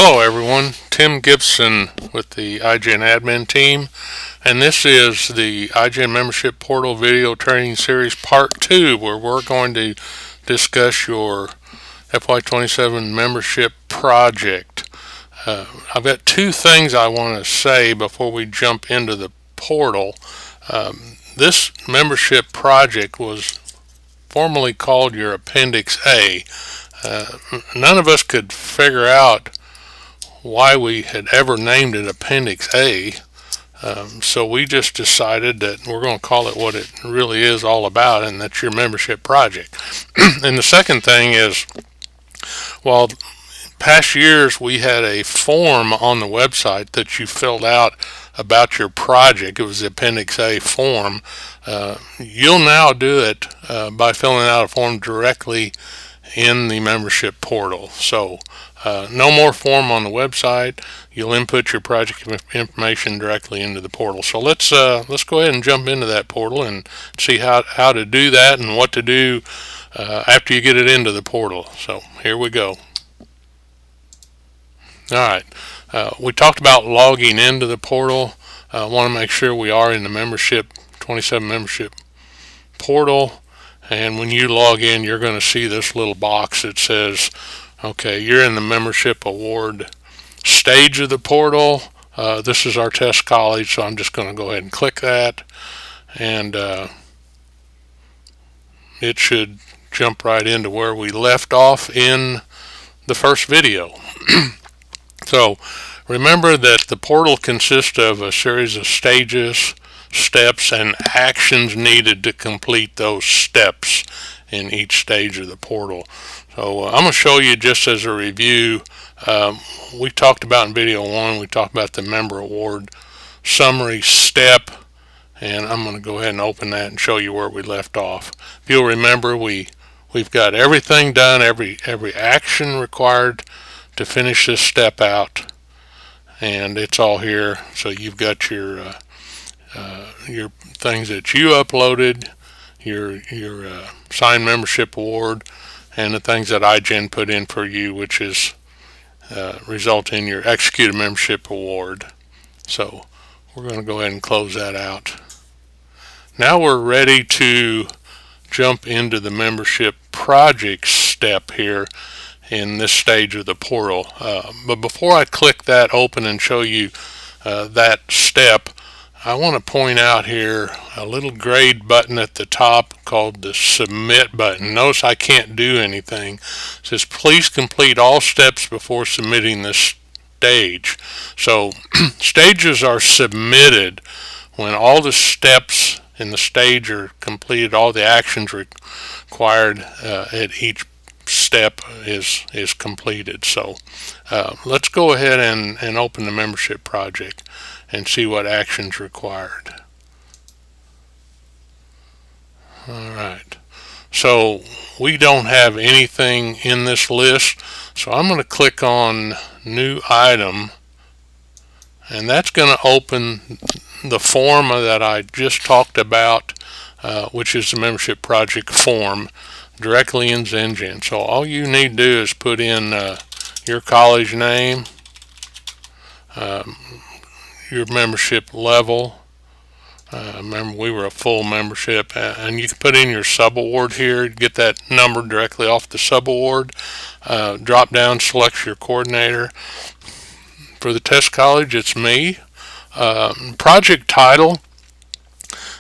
Hello everyone, Tim Gibson with the IGN admin team, and this is the IGN membership portal video training series part 2, where we're going to discuss your FY27 membership project. I've got two things I want to say before we jump into the portal. This membership project was formerly called your Appendix A. None of us could figure out why we had ever named it Appendix A, so we just decided that we're going to call it what it really is all about, and that's your membership project. And the second thing is, while past years we had a form on the website that you filled out about your project, it was the Appendix A form, you'll now do it by filling out a form directly in the membership portal. So no more form on the website. You'll input your project information directly into the portal. So let's go ahead and jump into that portal and see how to do that and what to do after you get it into the portal. So here we go. Alright, we talked about logging into the portal. I want to make sure we are in the membership 27 membership portal. And when you log in, you're going to see this little box that says, okay, you're in the membership award stage of the portal. This is our test college, so I'm just going to go ahead and click that. And it should jump right into where we left off in the first video. So remember that the portal consists of a series of stages, steps, and actions needed to complete those steps in each stage of the portal. So I'm going to show you just as a review. We talked about in video 1, we talked about the member award summary step, and I'm going to go ahead and open that and show you where we left off. If you'll remember, we've got everything done, every action required to finish this step out, and it's all here. So you've got your things that you uploaded, your signed membership award, and the things that IGN put in for you, which is result in your executed membership award. So we're going to go ahead and close that out. Now we're ready to jump into the membership project step here in this stage of the portal. But before I click that open and show you that step, I want to point out here a little gray button at the top called the Submit button. Notice I can't do anything. It says please complete all steps before submitting this stage. So stages are submitted when all the steps in the stage are completed, all the actions required at each step is completed. So let's go ahead and open the membership project and see what actions required. Alright, so we don't have anything in this list, so I'm going to click on new item, and that's going to open the form that I just talked about, which is the membership project form, directly in Zengine. So all you need to do is put in your college name, your membership level. Remember, we were a full membership, and you can put in your subaward here, get that number directly off the subaward. Drop down, select your coordinator. For the test college, it's me. Project title,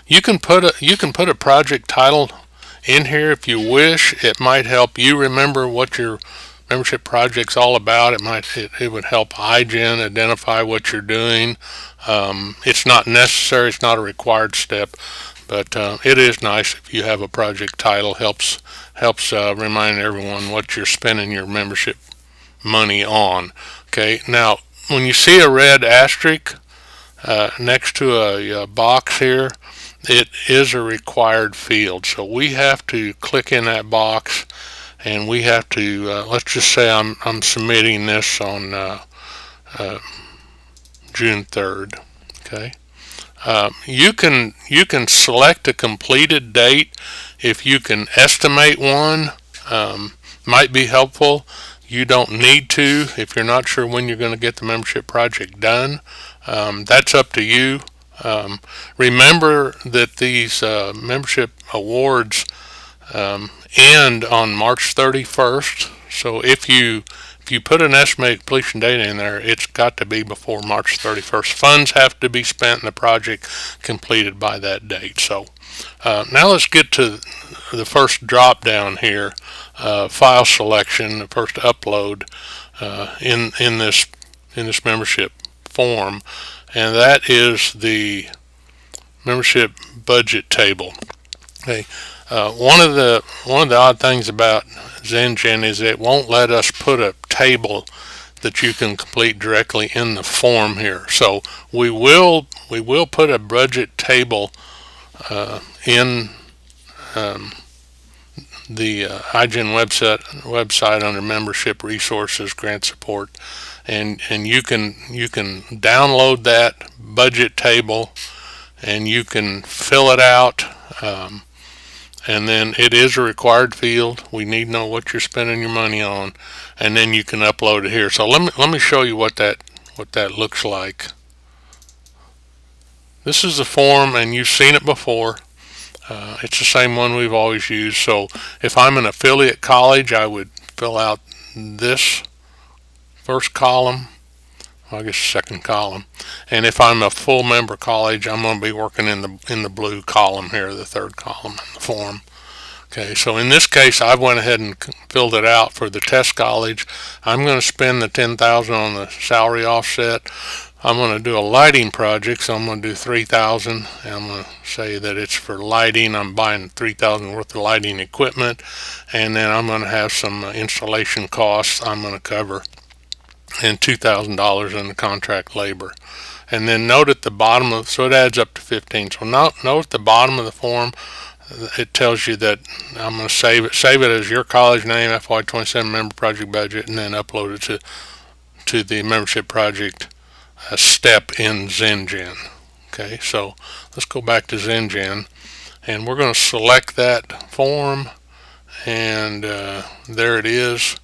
you can put a project title in here if you wish. It might help you remember what your membership project's all about. It would help IGN identify what you're doing. It's not necessary, it's not a required step, but it is nice if you have a project title. Helps remind everyone what you're spending your membership money on. Okay, now when you see a red asterisk next to a box here, it is a required field. So we have to click in that box, and we have to, let's just say I'm submitting this on June 3rd. Okay. You can select a completed date if you can estimate one. Might be helpful. You don't need to if you're not sure when you're going to get the membership project done. That's up to you. Remember that these membership awards end on March 31st. So if you put an estimated completion date in there, it's got to be before March 31st. Funds have to be spent and the project completed by that date. So now let's get to the first drop down here, file selection, the first upload in this membership form, and that is the membership budget table. Okay. One of the odd things about Zengine is it won't let us put a table that you can complete directly in the form here. So we will put a budget table in the iGen website under membership resources, grant support, and you can download that budget table and you can fill it out. And then it is a required field. We need to know what you're spending your money on, and then you can upload it here. So let me show you what that looks like. This is the form, and you've seen it before. It's the same one we've always used. So if I'm an affiliate college, I would fill out this first column, I guess second column, and if I'm a full member college, I'm going to be working in the blue column here, the third column in the form. Okay, so in this case, I went ahead and filled it out for the test college. I'm going to spend the $10,000 on the salary offset. I'm going to do a lighting project, so I'm going to do $3,000. And I'm going to say that it's for lighting. I'm buying $3,000 worth of lighting equipment, and then I'm going to have some installation costs I'm going to cover, and $2,000 in the contract labor. And then note at the bottom of, so it adds up to 15. So note at the bottom of the form, it tells you that I'm going to save it as your college name, FY27 member project budget, and then upload it to the membership project step in Zengine. Okay, so let's go back to Zengine, and we're going to select that form, and there it is,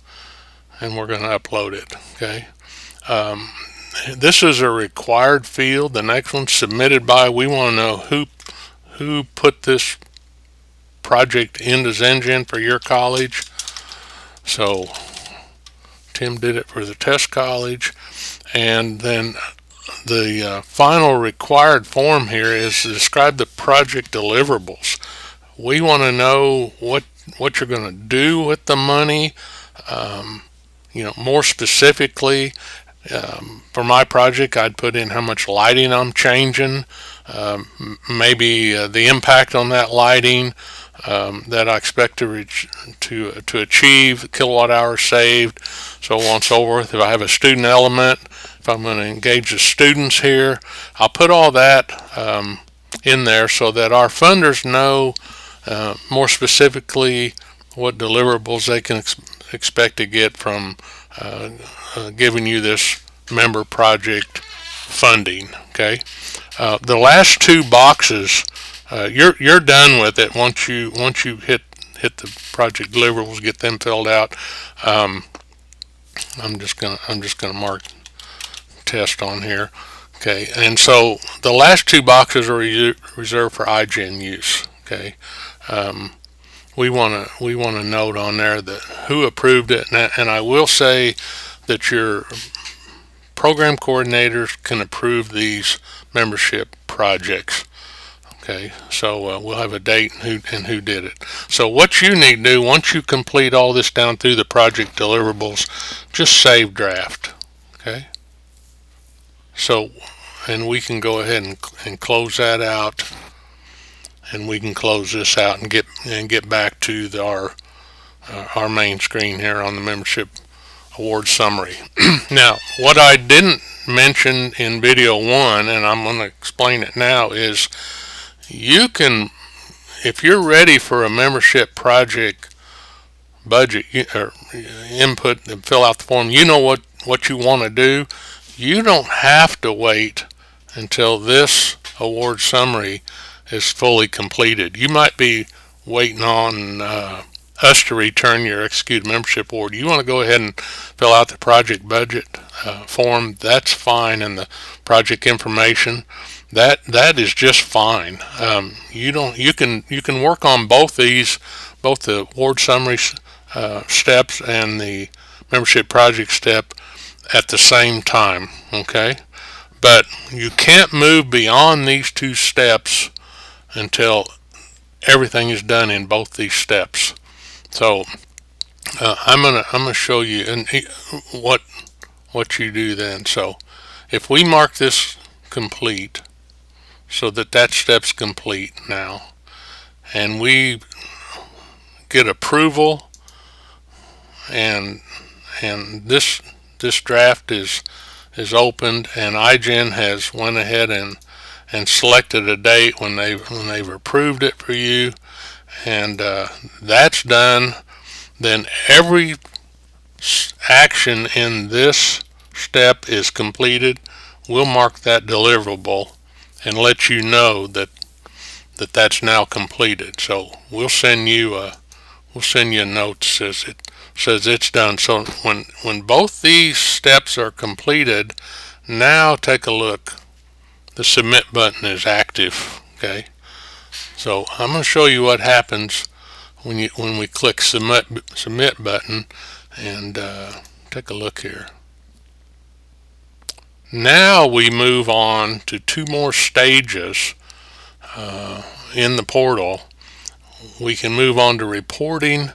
and we're going to upload it. Okay, this is a required field. The next one, submitted by, we want to know who put this project into Zengine for your college. So Tim did it for the test college. And then the final required form here is to describe the project deliverables. We want to know what you're going to do with the money. More specifically, for my project, I'd put in how much lighting I'm changing, maybe the impact on that lighting that I expect to achieve, kilowatt hours saved, so on and so forth. If I have a student element, if I'm going to engage the students here, I'll put all that in there so that our funders know more specifically what deliverables they can expect to get from giving you this member project funding. Okay, the last two boxes, you're done with it once you hit the project deliverables, get them filled out. I'm just gonna mark test on here. Okay, and so the last two boxes are reserved for iGen use. Okay. We want to note on there that who approved it, and I will say that your program coordinators can approve these membership projects. Okay, so we'll have a date and who did it. So what you need to do once you complete all this down through the project deliverables, just save draft. Okay, so and we can go ahead and close that out. And we can close this out and get back to our main screen here on the membership award summary. Now, what I didn't mention in video 1, and I'm going to explain it now, is you can, if you're ready for a membership project budget or input and fill out the form, you know what you want to do. You don't have to wait until this award summary is fully completed. You might be waiting on us to return your executed membership award. You want to go ahead and fill out the project budget form, that's fine, and the project information, that is just fine. You can work on both these, both the award summary steps and the membership project step at the same time. Okay, but you can't move beyond these two steps until everything is done in both these steps. So I'm gonna show you what you do then. So if we mark this complete, so that step's complete now, and we get approval, and this draft is opened, and iGen has went ahead and selected a date when they've approved it for you, and that's done. Then every action in this step is completed. We'll mark that deliverable and let you know that's now completed. So we'll send you a note that says it's done. So when both these steps are completed, now take a look. The submit button is active. Okay, so I'm going to show you what happens when we click submit button, and take a look here. Now we move on to two more stages in the portal. We can move on to reporting,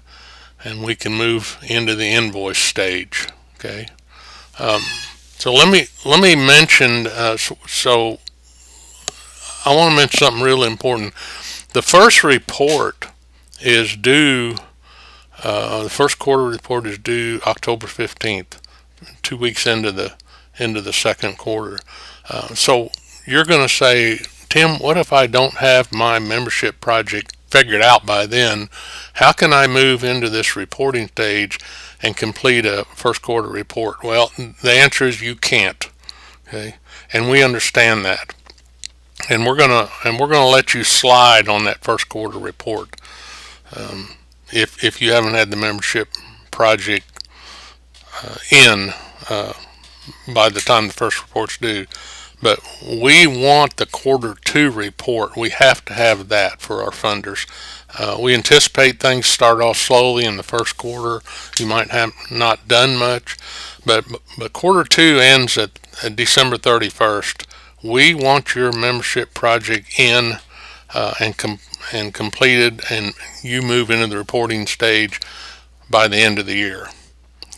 and we can move into the invoice stage. Okay, so let me mention. So I want to mention something really important. The first report is due. The first quarter report is due October 15th, 2 weeks into the second quarter. So you're going to say, Tim, what if I don't have my membership project figured out by then? How can I move into this reporting stage and complete a first quarter report? Well, the answer is you can't. Okay, and we understand that, and we're gonna let you slide on that first quarter report if you haven't had the membership project in by the time the first report's due. But we want the quarter two report. We have to have that for our funders. We anticipate things start off slowly in the first quarter. You might have not done much, but quarter two ends at December 31st. We want your membership project in and completed, and you move into the reporting stage by the end of the year.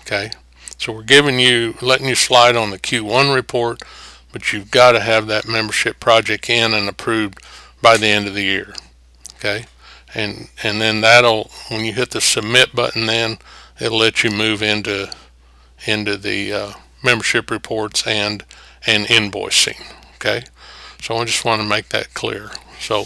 Okay, so we're letting you slide on the Q1 report, but you've got to have that membership project in and approved by the end of the year. Okay, and then when you hit the submit button, then it'll let you move into the membership reports and invoicing. Okay, so I just want to make that clear. So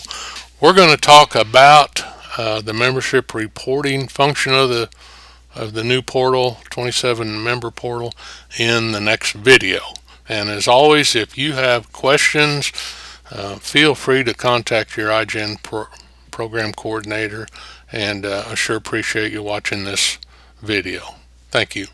we're going to talk about the membership reporting function of the new portal, 27 member portal, in the next video. And as always, if you have questions, feel free to contact your iGen program coordinator, and I sure appreciate you watching this video. Thank you.